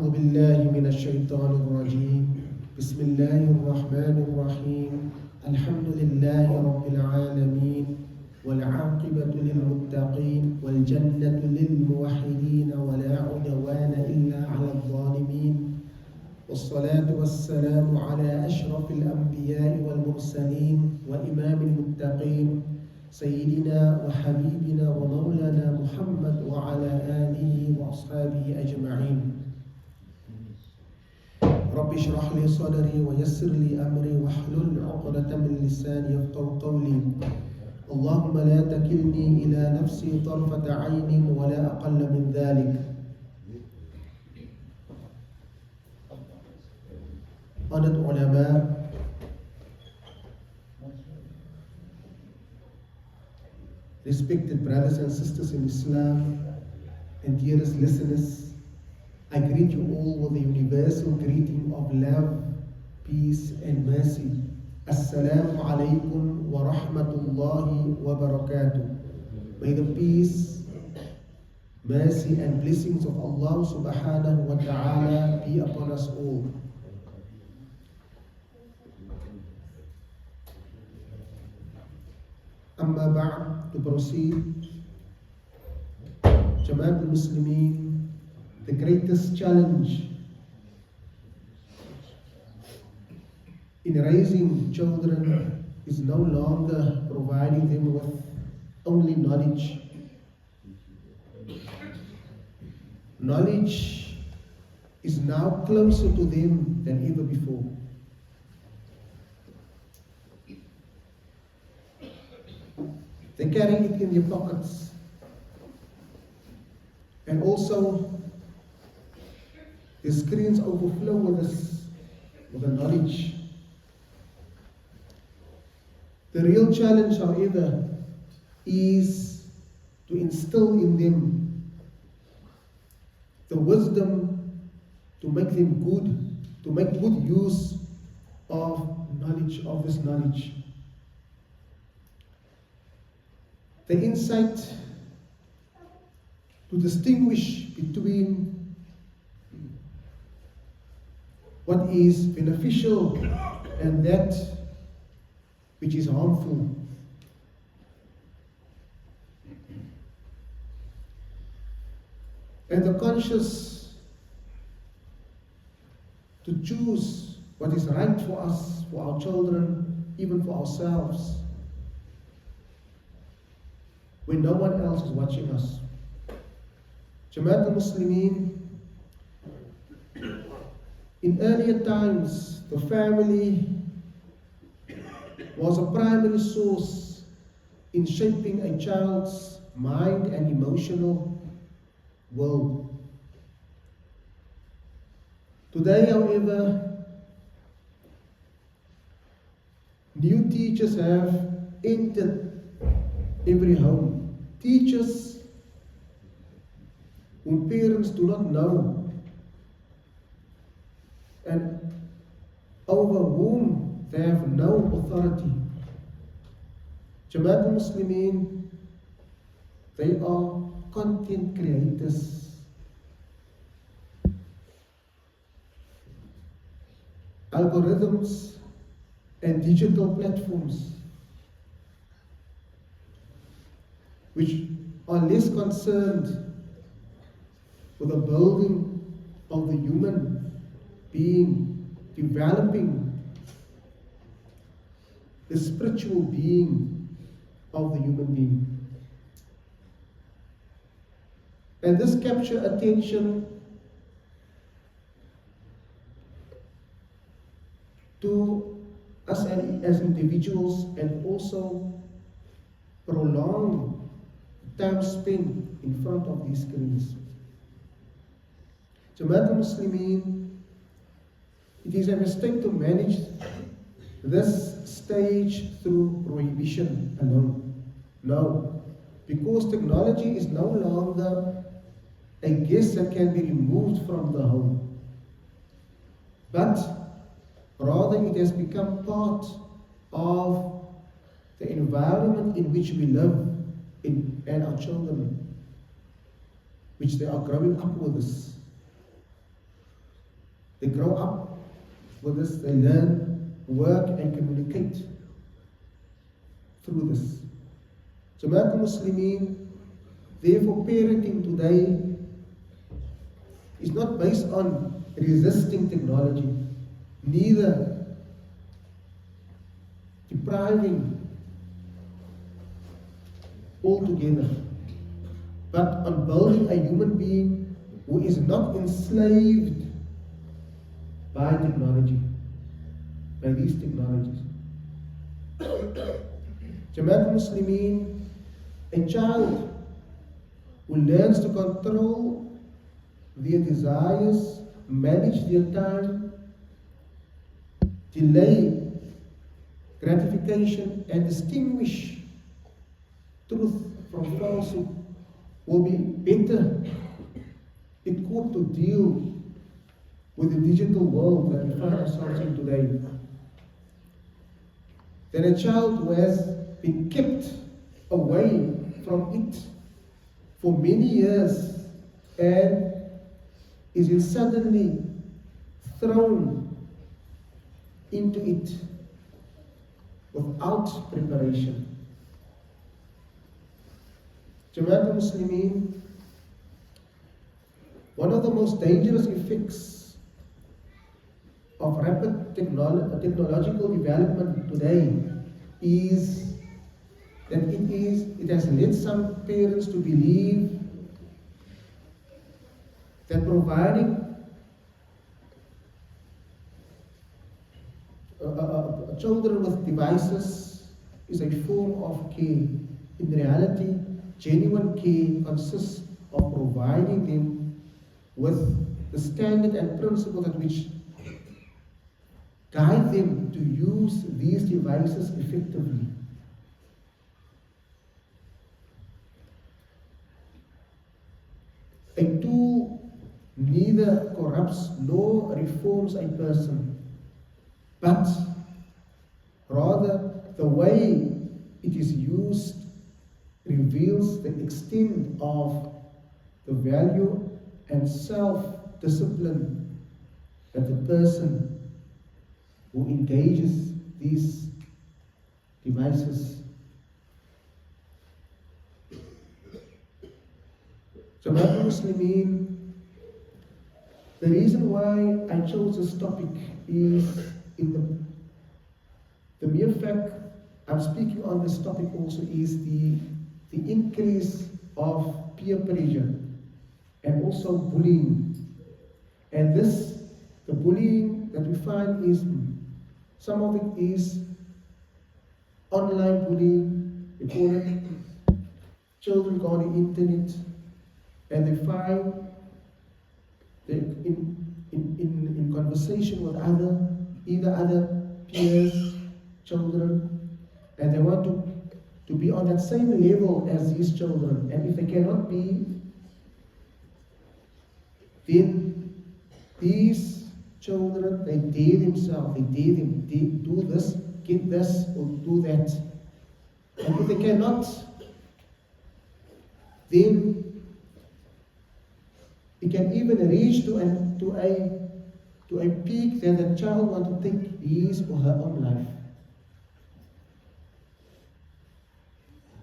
أعوذ بالله من الشيطان الرجيم. بسم الله الرحمن الرحيم. الحمد لله رب العالمين، والعاقبة للمتقين، والجنة للموحدين، ولا عدوان إلا على الظالمين، والصلاة والسلام على أشرف الأنبياء والمرسلين وإمام المتقين سيدنا وحبيبنا ومولانا محمد وعلى آله وأصحابه أجمعين. رب اشرح لي صدري ويسر لي أمري واحلل عقدة من لساني يفقهوا قولي. اللهم لا تكلني إلى نفسي طرفة عين ولا أقل من ذلك. Honored ulama, respected brothers and sisters in Islam, and dearest listeners, I greet you all with the universal greeting of love, peace and mercy. Assalamu alaikum wa rahmatullahi wa barakatuh. May the peace, mercy and blessings of Allah subhanahu wa ta'ala be upon us all. Amma ba'd, to proceed, Jamaat al-Muslimin, the greatest challenge in raising children is no longer providing them with only knowledge. Knowledge is now closer to them than ever before. They carry it in their pockets. And also, the screens overflow with the knowledge. The real challenge, however, is to instill in them the wisdom to make them good, to make good use of knowledge, of this knowledge. The insight to distinguish between what is beneficial and that which is harmful. And the conscious to choose what is right for us, for our children, even for ourselves, when no one else is watching us. Jamaat al-Muslimin, in earlier times, the family was a primary source in shaping a child's mind and emotional world. Today, however, new teachers have entered every home. Teachers whom parents do not know and over whom they have no authority. Jamaat al-Muslimin, they are content creators. Algorithms and digital platforms which are less concerned with the building of the human being, developing the spiritual being of the human being. And this captures attention to us as individuals and also prolong time spent in front of these screens. Jamaat al-Muslimin, it is a mistake to manage this stage through prohibition alone. No, because technology is no longer a guest that can be removed from the home, but rather it has become part of the environment in which we live and our children, which they are growing up with us. They grow up with this, they learn, work and communicate through this. Jama'at Muslimin, therefore parenting today is not based on resisting technology, neither depriving altogether, but on building a human being who is not enslaved by technology, by these technologies. Jama'at Muslimin, a child who learns to control their desires, manage their time, delay gratification, and distinguish truth from falsehood will be better equipped to deal with the digital world that we find ourselves in today than a child who has been kept away from it for many years and is suddenly thrown into it without preparation. Jama'at Muslimin, one of the most dangerous effects of rapid technological development today is that it has led some parents to believe that providing children with devices is a form of care. In reality, genuine care consists of providing them with the standard and principles at which guide them to use these devices effectively. A tool neither corrupts nor reforms a person, but rather the way it is used reveals the extent of the value and self-discipline that the person who engages these devices. Jama'at Muslimin, the reason why I chose this topic is in the mere fact I'm speaking on this topic also is the increase of peer pressure and also bullying. And the bullying that we find is, some of it is online bullying. We call it, children go on the internet and they find in conversation with either other peers, children, and they want to be on that same level as these children. And if they cannot be, then these children, they dare themselves, they do this, get this, or do that. And if they cannot, then it can even reach to a peak that the child wants to take his or her own life.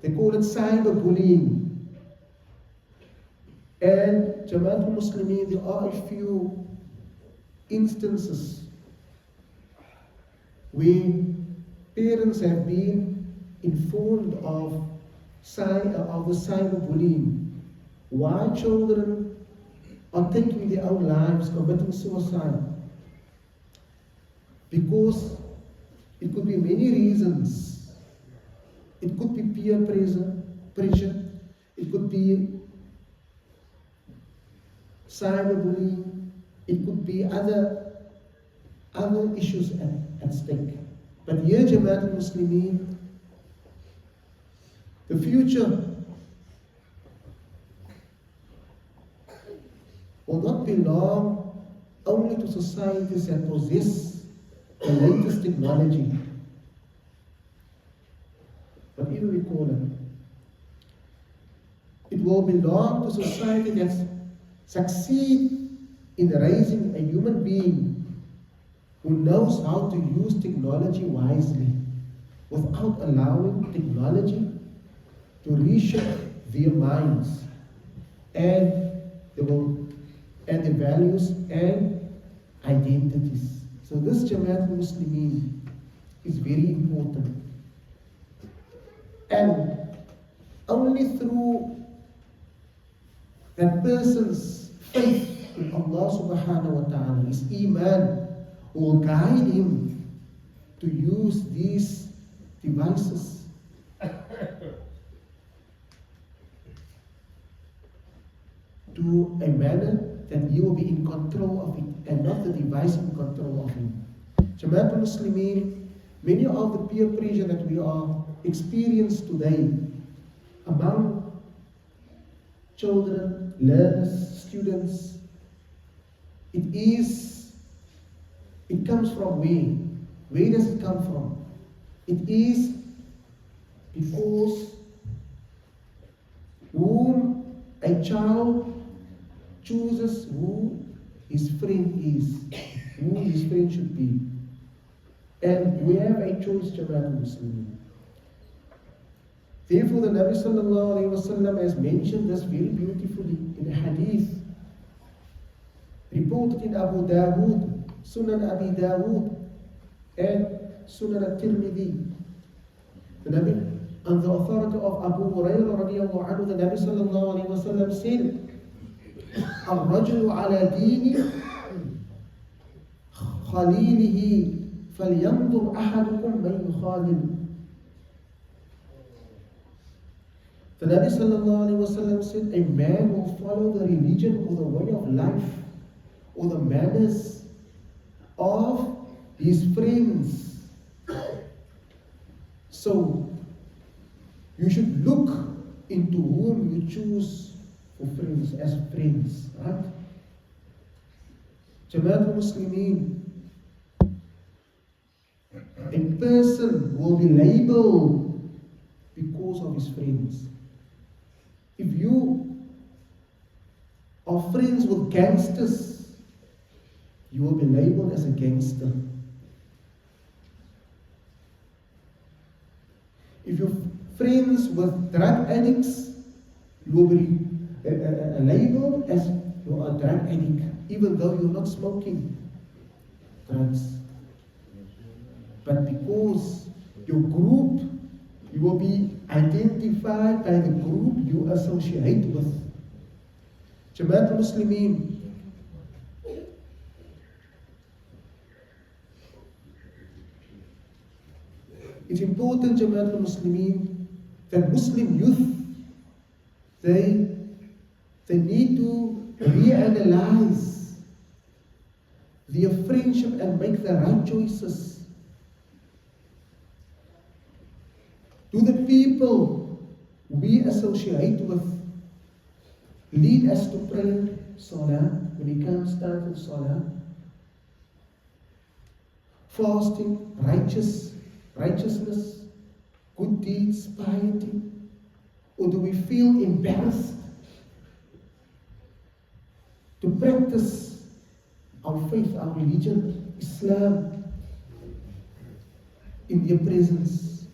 They call it cyberbullying. And Jama'at Muslimin, there are a few instances where parents have been informed of the cyberbullying. Why children are taking their own lives, committing suicide? Because it could be many reasons. It could be peer pressure. It could be cyberbullying. It could be other issues at stake. But here, Jama'at Muslimin, the future will not belong only to societies that possess the latest technology. Whatever we call it will belong to society that succeed in raising a human being who knows how to use technology wisely without allowing technology to reshape their minds and their values and identities. So this Jamaat Muslimin is very important. And only through that person's faith in Allah subhanahu wa ta'ala, his iman, will guide him to use these devices to a manner that he will be in control of it and not the device in control of him. Jamaat al-Muslimin, many of the peer pressure that we are experiencing today among children, learners, students, it comes from where? Where does it come from? It is because whom a child chooses who his friend is, who his friend should be. And we have a choice, Jamaat Muslimin. Therefore, the Nabi sallallahu alayhi wa sallam has mentioned this very beautifully in a hadith reported in Abu Dawood, Sunan Abi Dawood, and Sunan At-Tirmidhi. The Nabi, on the authority of Abu Hurairah radiallahu anhu, the Nabi sallallahu alayhi wa sallam said, الرجل على دين خليله فلينظر أحدكم من يخالل. The Nabi sallallahu alayhi wa sallam said, a man will follow the religion or the way of life or the manners of his friends. So, you should look into whom you choose for friends, as friends, right? Jamaat al-Muslimin, a person will be labeled because of his friends. If you are friends with gangsters, you will be labeled as a gangster. If you're friends with drug addicts, you will be labeled as you are a drug addict, even though you're not smoking drugs. But because your group, you will be identified by the group you associate with. Jamaat al-Muslimin, it's important, Jamaat al-Muslimin, that Muslim youth, they need to reanalyze their friendship and make the right choices. Do the people we associate with lead us to prayer, salah, when it comes time for salah, fasting, righteousness, good deeds, piety? Or do we feel embarrassed to practice our faith, our religion, Islam, in their presence?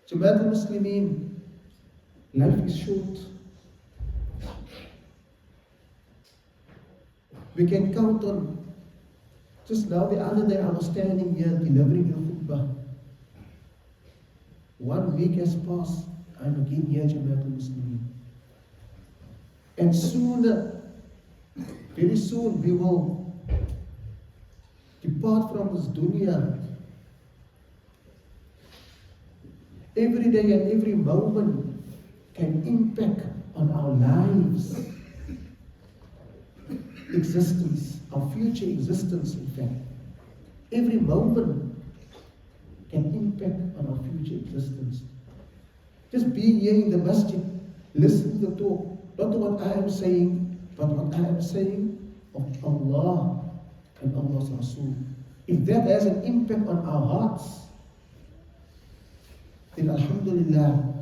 Jamaat al-Muslimin, life is short. We can count on, just now the other day I was standing here delivering a khutbah. 1 week has passed, I'm again here, Jamaat al-Muslimin. And sooner, very soon, we will depart from this dunya. Every day and every moment can impact on our lives, existence, our future existence, in fact. Every moment can impact on our future existence. Just being here in the masjid, listening to the talk, not to what I am saying, but what I am saying of Allah and Allah's Rasul. If that has an impact on our hearts, then alhamdulillah,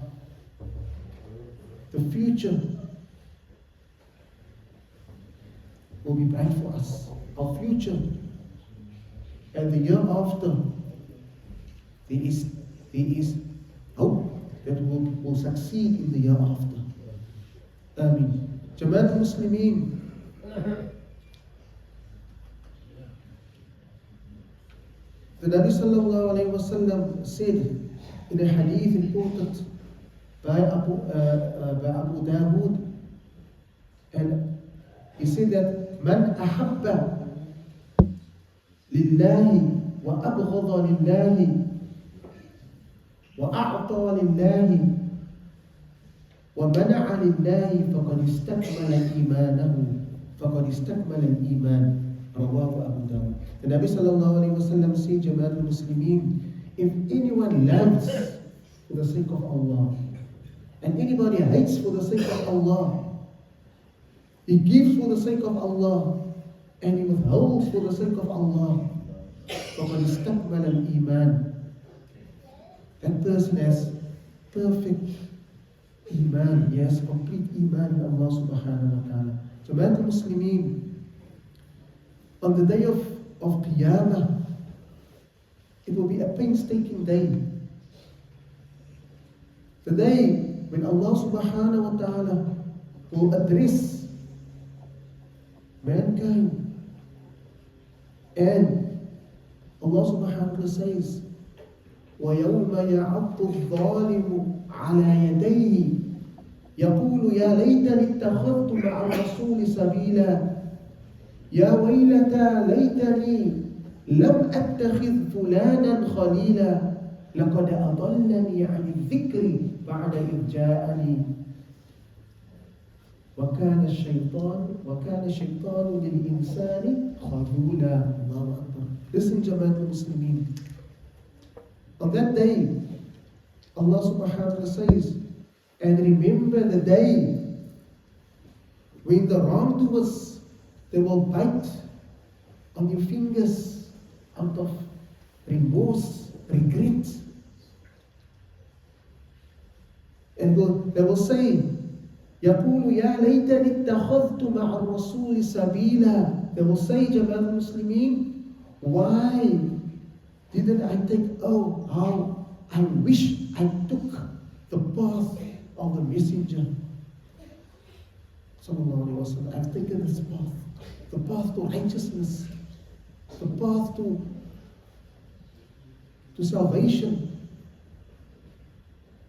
the future will be bright for us. Our future and the year after, there is hope that will succeed in the year after. Ameen. Jamaat al-Muslimin. The Nabi sallallahu alayhi wa sallam said in a hadith reported by Abu Dawood, and he said that Man ahabba lillahi wa abghada lillahi wa a'ta lillahi wa mana'a lillahi faqad istakmala imanahu, faqad istakmala al-iman. Rawahu Abu Dawud. The Nabi sallallahu alayhi wa sallam said, Jamaat al-Muslimin, if anyone loves for the sake of Allah, and anybody hates for the sake of Allah, he gives for the sake of Allah, and he withholds for the sake of Allah, فَقَدْ اسْتَكْمَلَ الْإِيمَانِ, that person has perfect Iman, he has complete Iman in Allah subhanahu wa ta'ala. Jamaat al-Muslimin, on the day of Qiyamah, it will be a painstaking day. The day when Allah subhanahu wa ta'ala will address mankind, and Allah subhanahu wa ta'ala says, وَيَوْمَ يَعَضُّ الظَّالِمُ عَلَى يَدَيْهِ يَقُولُ يَا لَيْتَنِي اتَّخَذْتُ مَعَ الرَّسُولِ سَبِيلًا يا ويلتى ليتني لم أتخذ فلانا خليلا لقد أضلني عن الذكر بعد إذ جاءني وكان الشيطان للإنسان خذولا. الله أكبر. Listen, Jamaat al-Muslimin. On that day, Allah subhanahu wa ta'ala says, and remember the day when the wrongdoers, they will bite on your fingers out of remorse, regret. And they will say, يَقُولُ يَا لَيْتَنِي اتَّخَذْتُ مَعَ الرَّسُولِ سَبِيلًا. They will say, Jamaat al-Muslimin, why didn't I take, how I wish I took the path of the messenger. Sallallahu Alaihi Wasallam. I've taken this path. The path to righteousness, the path to salvation.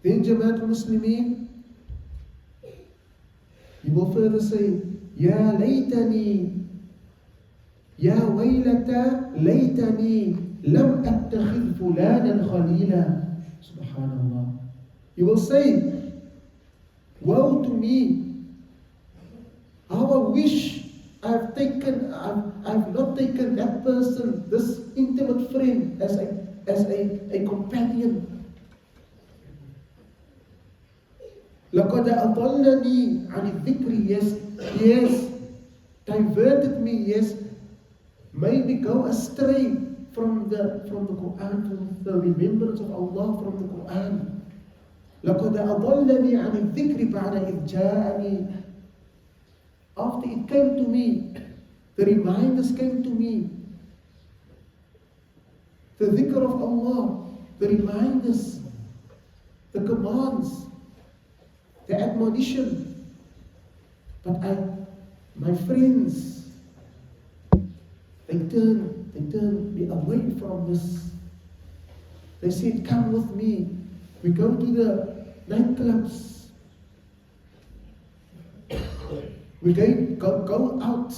Then Jamaat al-Muslimin, he will further say, Ya laytani, Ya waylata laytani lam attakhidh fulanan khalila. Subhanallah. He will say, woe to me, how I wish I've not taken that person, this intimate friend, as a companion. لَقَدْ أَضَلَّنِي عَنِ الذِّكْرِ. Yes, he has diverted me, yes, made me go astray from the Quran, from the remembrance of Allah from the Quran. لَقَدْ أَضَلَّنِي عَنِ الذِّكْرِ بَعْدَ إِذْ جَاءَنِي. After it came to me, the reminders came to me. The dhikr of Allah, the reminders, the commands, the admonition. But my friends, they turned me away from this. They said, come with me. We go to the nightclubs. We go out.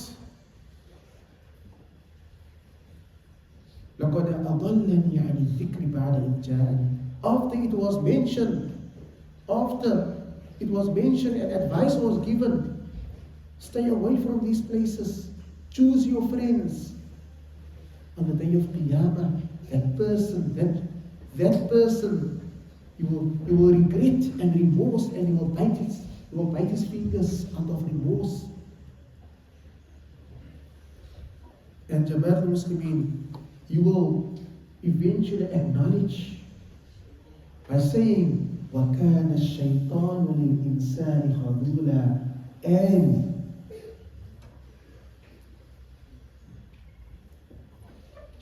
لَقَدْ أَضَلَّنِي عَنِ الذِّكْرِ بَعْدَ إِذْ جَاءَنِي. After it was mentioned and advice was given, stay away from these places. Choose your friends. On the day of Qiyamah, that person, you will regret and remorse, and you will bite his fingers out of remorse. And Jamaat al-Muslimin, you will eventually acknowledge by saying, وَكَانَ الشَّيْطَانُ لِلْإِنسَانِ خَذُولًا. And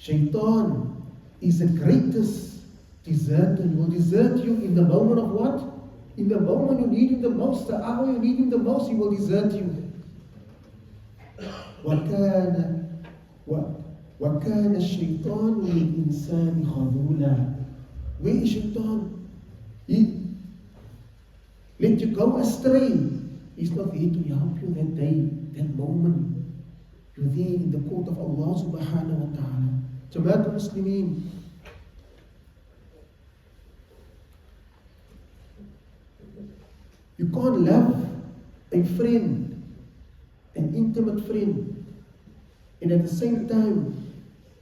Shaitan is the greatest deserter. He will desert you in the moment of what? In the moment you need him the most, the hour you need him the most, he will desert you. وَكَانَ الشَّيْطَانُ لِلْإِنسَانِ خَذُولًا. Where is Shaitan? He let you go astray. He's not there to help you that day, that moment. You're there in the court of Allah subhanahu wa ta'ala. Jama'at al-Muslimin. You can't love a friend, an intimate friend, and at the same time,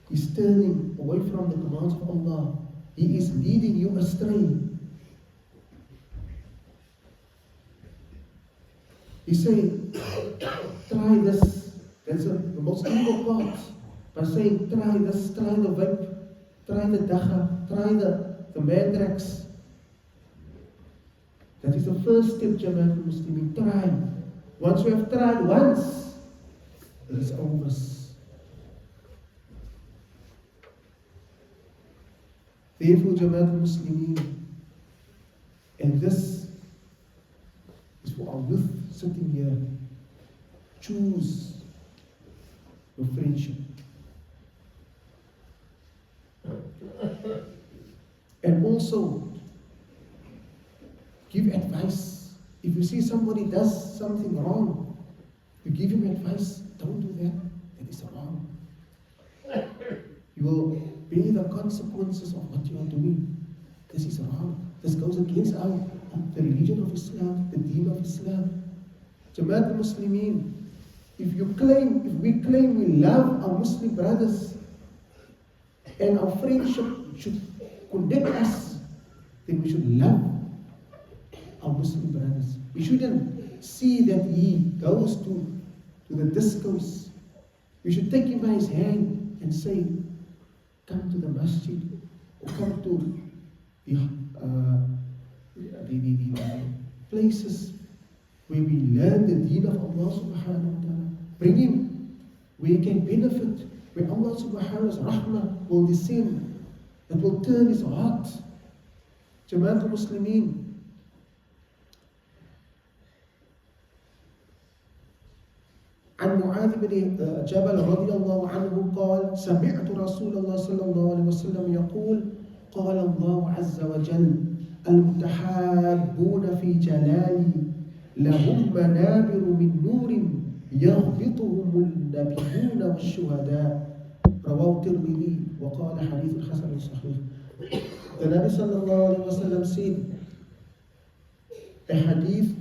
he's turning away from the commands of Allah. He is leading you astray. He say, try this. That's the most evil part. By saying, try this, try the vape, try the dacha, try the mandrax. That is the first step, Jama'at al-Muslimin. Try. Once you have tried once, it is over. Therefore, Jama'at al-Muslimin, and this is for our youth sitting here. Choose your friendship. And also, give advice. If you see somebody does something wrong, you give him advice. Don't do that. That is wrong. You will bear the consequences of what you are doing. This is wrong. This goes against the religion of Islam, the deen of Islam. Jama'at al-Muslimin, if we claim we love our Muslim brothers and our friendship should connect us, then we should love our Muslim brothers. We shouldn't see that he goes to the discos. We should take him by his hand and say, come to the masjid, or come to the places where we learn the deen of Allah subhanahu wa ta'ala. Bring him where he can benefit, where Allah subhanahu wa ta'ala's rahmah will descend, that will turn his heart. Jama'at al-Muslimin, عن معاذ بن جبل رضي الله عنه قال سمعت رسول الله صلى الله عليه وسلم يقول قال الله عز وجل المتحابون في جلالي لهم منابر من نور يغبطهم النبيون والشهداء رواه الترمذي وقال حديث حسن صحيح. The Nabi sallallahu alaihi wasallam said a hadith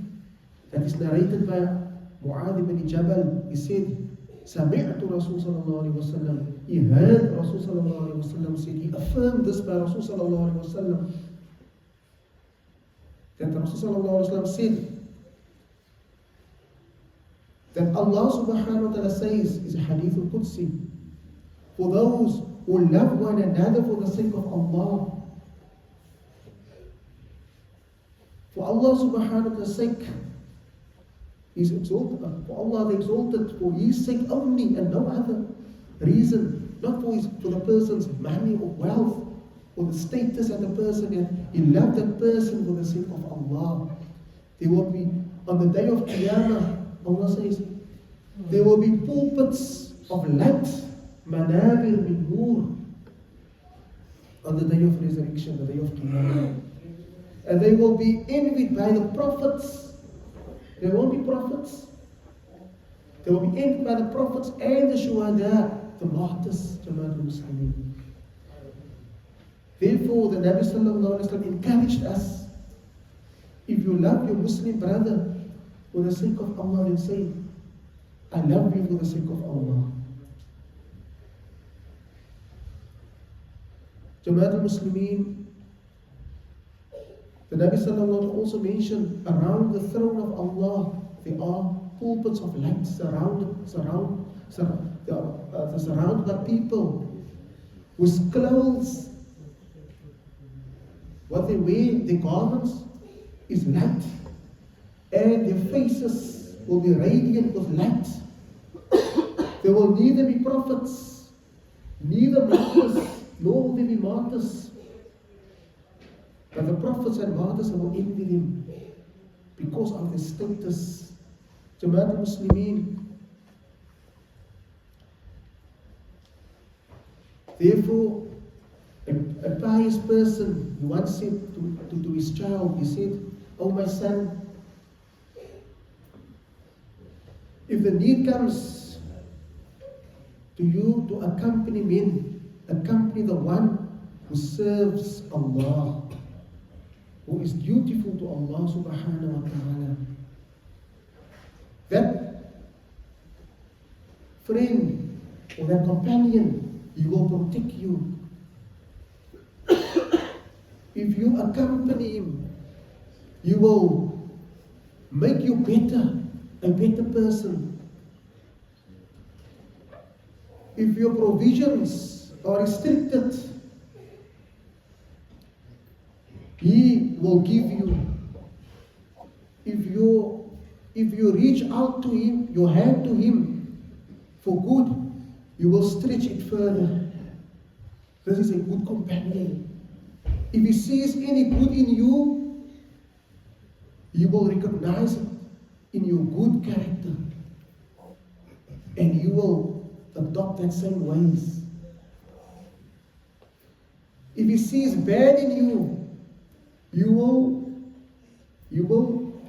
that is narrated by Mu'adh ibn Jabal. He said, Sami'tu Rasul sallallahu alaihi wasallam. He heard Rasul sallallahu alaihi wasallam said. He affirmed this by Rasul sallallahu alaihi wasallam. That Rasul sallallahu alaihi wasallam said that Allah subhanahu wa ta'ala says, is a hadith al-Qudsi, for those who love one another for the sake of Allah. For Allah subhanahu wa ta'ala's sake, He's exalted. For Allah they exalted for His sake only and no other reason. Not for the person's money or wealth or the status of the person. And He loved that person for the sake of Allah. There will be, on the day of Qiyamah, Allah says, there will be pulpits of light, manabir min nur, on the day of resurrection, the day of Qiyamah. And they will be envied by the prophets. There won't be prophets. They will be envied by the prophets and the shuhada, the martyrs, Jama'at al-Muslimin. Therefore, the Nabi sallallahu alaihi wasallam encouraged us, if you love your Muslim brother for the sake of Allah, then say, I love you for the sake of Allah. Jama'at al-Muslimin, the Nabi sallallahu alaihi wasallam also mentioned around the throne of Allah there are pulpits of light surrounded by people whose clothes, what they wear, their garments is light, and their faces will be radiant with light. There will neither be prophets neither martyrs, nor will there be martyrs. But the prophets and martyrs will envy them because of their status. Jama'at al-Muslimin. Therefore, a pious person, he once said to his child, he said, "Oh my son, if the need comes to you to accompany men, accompany the one who serves Allah, who is dutiful to Allah subhanahu wa ta'ala. That friend or that companion, he will protect you. If you accompany him, he will make you better, a better person. If your provisions are restricted, he will give you. If you reach out to him, your hand to him for good, you will stretch it further. This is a good companion. If he sees any good in you, he will recognize it in your good character. And you will adopt that same ways. If he sees bad in you, you will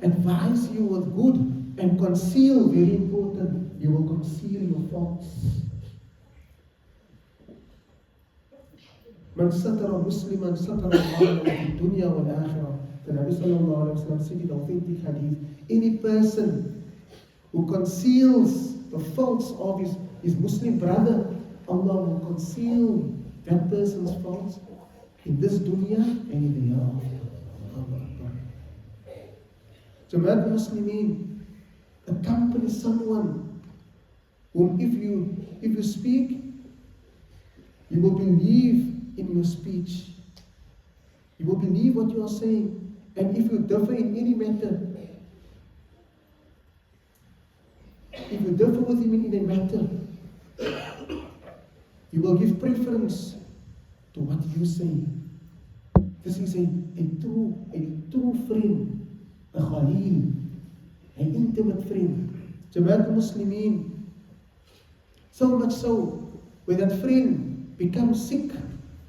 advise you with good and conceal, very important, you will conceal your faults. Man satara musliman satara Allah fi dunya wal akhirah. The Nabi sallallahu alayhi wa sallam said in authentic hadith, any person who conceals the faults of his Muslim brother, Allah will conceal that person's faults in this dunya and in the hereafter. Jama'at al-Muslimin, accompany someone whom if you speak, you will believe in your speech. You will believe what you are saying. And if you differ in any matter, if you differ with him in a matter, you will give preference to what you say. This is a true friend, a khalil, an intimate friend. Jama'at al-Muslimin. So much so, when that friend becomes sick,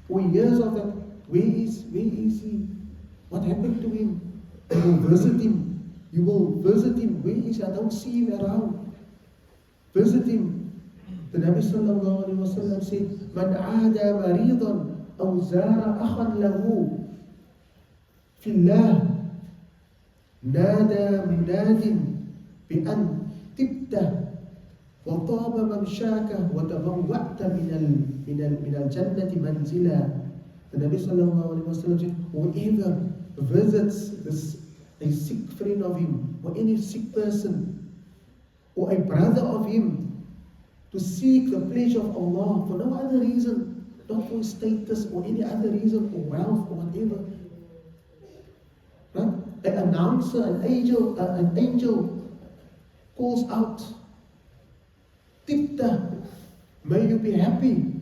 for years of that, where is he? What happened to him? You will visit him. You will visit him. Where is he? I don't see him around. Visit him. The Nabi sallallahu alayhi wa sallam said, Man aada maridan aw zara akhan lahu fi Allah nada munadin bi an tibta وطاب ممشاك وتبوأت من الجنة منزلا. The Nabi sallallahu alayhi wa sallam said, whoever visits a sick friend of him, or any sick person, or a brother of him, to seek the pleasure of Allah for no other reason, not for status or any other reason, or wealth or whatever. Right? An announcer, an angel calls out, Tibta, may you be happy.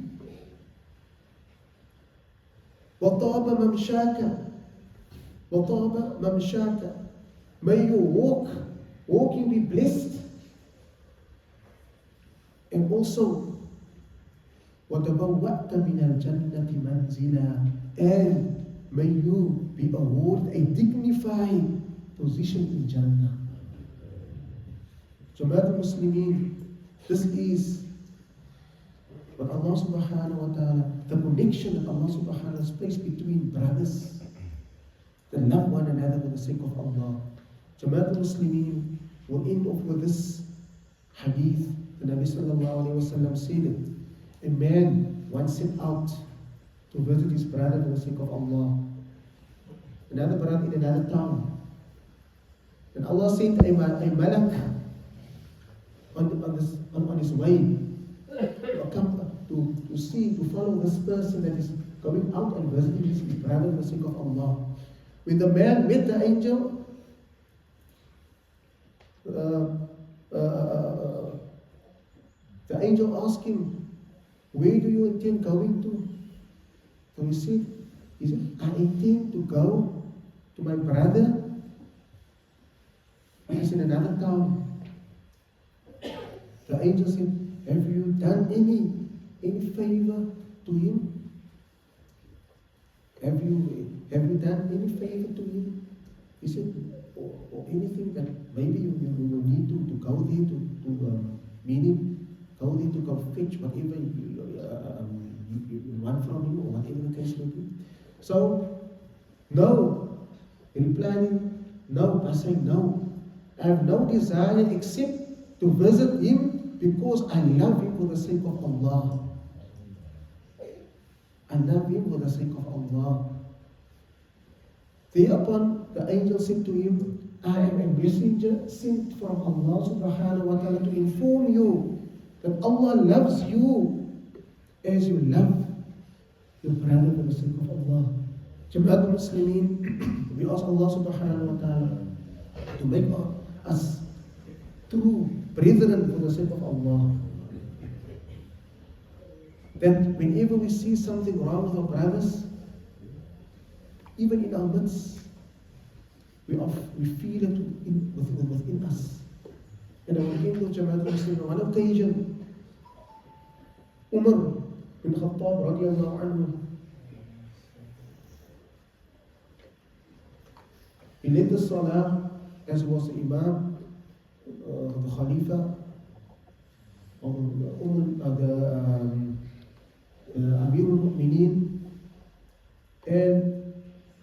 وطاب ممشاك. May you walking be blessed. And also, وتبوأت من الجنة منزلا. And may you be awarded a dignified position in Jannah. Jama'at al-Muslimin, this is what Allah subhanahu wa ta'ala, the connection that Allah subhanahu wa ta'ala has placed between brothers that love one another for the sake of Allah. Jama'at al-Muslimin, will end off with this hadith. The Nabi sallallahu alayhi wa sallam said it. A man once set out to visit his brother for the sake of Allah. Another brother in another town. And Allah sent a malak on his way to follow this person that is going out and visiting his brother for the sake of Allah. When the man met the angel, the angel asked him, where do you intend going to? So he said, I intend to go to my brother who is in another town. The angel said, have you done any favor to him? Have you done any favor to him? He said, or anything that maybe you need to go there to meaning, go there to go fetch whatever you want from him, or whatever the case may be. So, no. Replying, no, by saying no. I have no desire except to visit him because I love him for the sake of Allah. I love him for the sake of Allah. Thereupon the angel said to him, I am a messenger sent from Allah subhanahu wa ta'ala to inform you that Allah loves you as you love your brother for the sake of Allah. Jama'at Muslimin, we ask Allah subhanahu wa ta'ala to make us true brethren for the sake of Allah. That whenever we see something wrong with our brothers, even in our midst, we feel it within us. And when we came to Jama'at Muslimin, on one occasion, Umar bin Khattab radiallahu anhu, he led the salah as was the Imam, the Khalifa, Amir al-Mu'mineen, and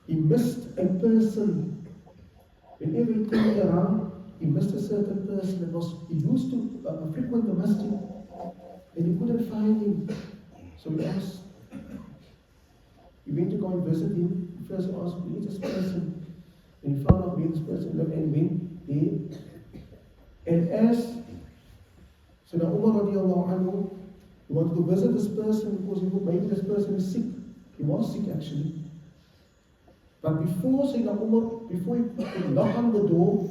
he missed a person. Whenever he turned around, he missed a certain person that he used to frequent the masjid, and he couldn't find him. So he went to go and visit him. He first asked, who is this person? And he found out where this person lived and went there. And as Sayyidina Umar radiallahu anhu, he wanted to visit this person because he thought maybe this person is sick. He was sick actually. But before Sayyidina Umar, before he could knock on the door,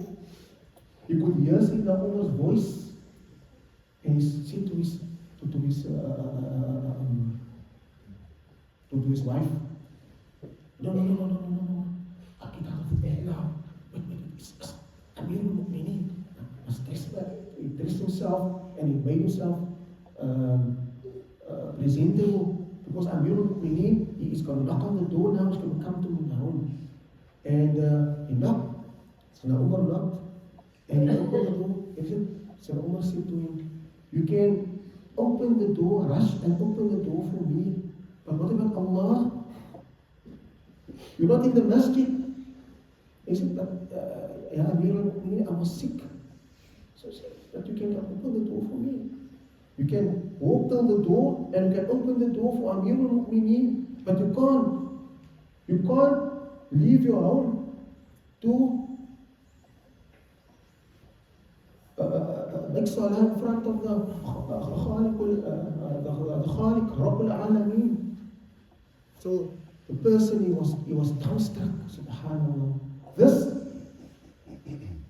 he could hear Sayyidina Umar's voice. And he said to his wife, no. Get out of the bed now. Wait, it's Amir al-Mu'mineen. He dressed himself and he made himself presentable because Amir al-Mu'mineen, he is going to knock on the door now, he's going to come to my home. And he knocked. So now Umar knocked and he opened the door. So Umar said to him, you can open the door, rush and open the door for me. But what about Allah? You're not in the masjid. He said, but Amir al-Mu'mineen, I was sick. So he said, but you can open the door for me. You can walk down the door and you can open the door for Amir al-Mu'mineen, but you can't leave your home to make salah in front of the Khaliq, Rabbul Alameen. So the person, he was dumbstruck, subhanAllah. This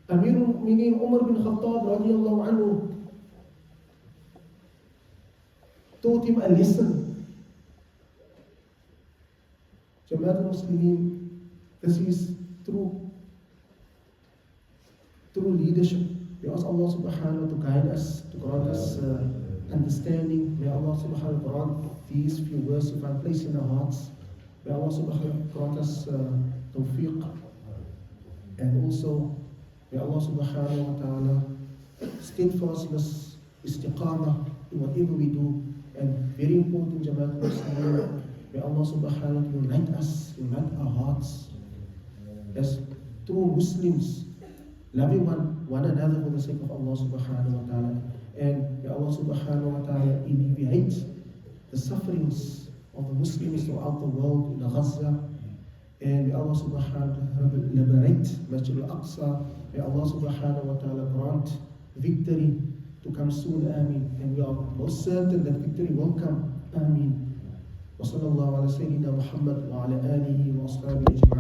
Amir al-Mu'mineen Umar bin Khattab radiallahu anhu taught him a lesson. Jama'at Muslimin, this is true leadership. We ask Allah subhanahu to guide us, to grant us understanding. May Allah subhanahu grant these few words to find place in our hearts. May Allah subhanahu grant us tawfiq. And also, may Allah subhanahu wa ta'ala steadfastness, istiqamah in whatever we do. And very important, Jama'at Muslimin, may Allah subhanahu wa ta'ala unite us, unite our hearts as true Muslims, loving one another for the sake of Allah subhanahu wa ta'ala. And may Allah subhanahu wa ta'ala alleviate the sufferings of the Muslims throughout the world in Gaza. And may Allah subhanahu wa ta'ala liberate Masjid al-Aqsa. May Allah subhanahu wa ta'ala grant victory to come soon, Ameen. And we are most certain that victory will come, Ameen. Wa sallallahu ala Sayyidina Muhammad wa ala alihi wa ashabihi ajma'in.